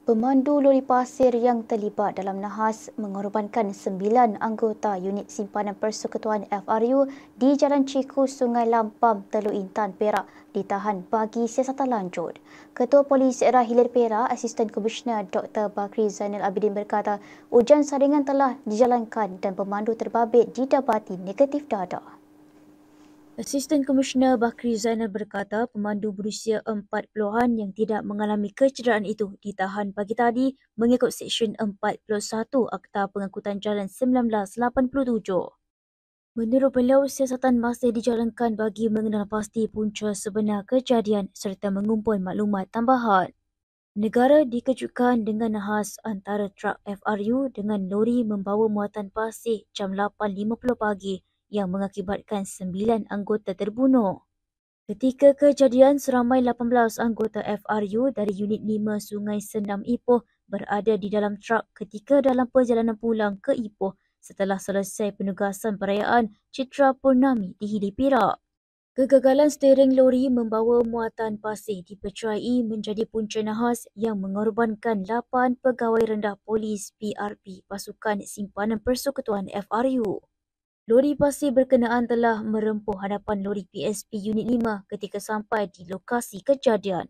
Pemandu lori pasir yang terlibat dalam nahas mengorbankan 9 anggota unit simpanan Persekutuan FRU di Jalan Ciku, Sungai Lampam, Teluk Intan, Perak ditahan bagi siasatan lanjut. Ketua Polis Daerah Hilir Perak, Asisten Komisioner Dr. Bakri Zainal Abidin berkata, ujian saringan telah dijalankan dan pemandu terbabit didapati negatif dadah. Asisten Komisioner Bakri Zainal berkata pemandu berusia 40-an yang tidak mengalami kecederaan itu ditahan pagi tadi mengikut Seksyen 41 Akta Pengangkutan Jalan 1987. Menurut beliau, siasatan masih dijalankan bagi mengenal pasti punca sebenar kejadian serta mengumpul maklumat tambahan. Negara dikejutkan dengan nahas antara truk FRU dengan lori membawa muatan pasir jam 8.50 pagi yang mengakibatkan 9 anggota terbunuh. Ketika kejadian, seramai 18 anggota FRU dari Unit 5 Sungai Senam Ipoh berada di dalam truk ketika dalam perjalanan pulang ke Ipoh setelah selesai penugasan perayaan Citra Purnami di Hilir Perak. Kegagalan steering lori membawa muatan pasir dipercayai menjadi punca nahas yang mengorbankan 8 pegawai rendah polis PRP Pasukan Simpanan Persekutuan FRU. Lori pasir berkenaan telah merempuh hadapan lori PSP Unit 5 ketika sampai di lokasi kejadian.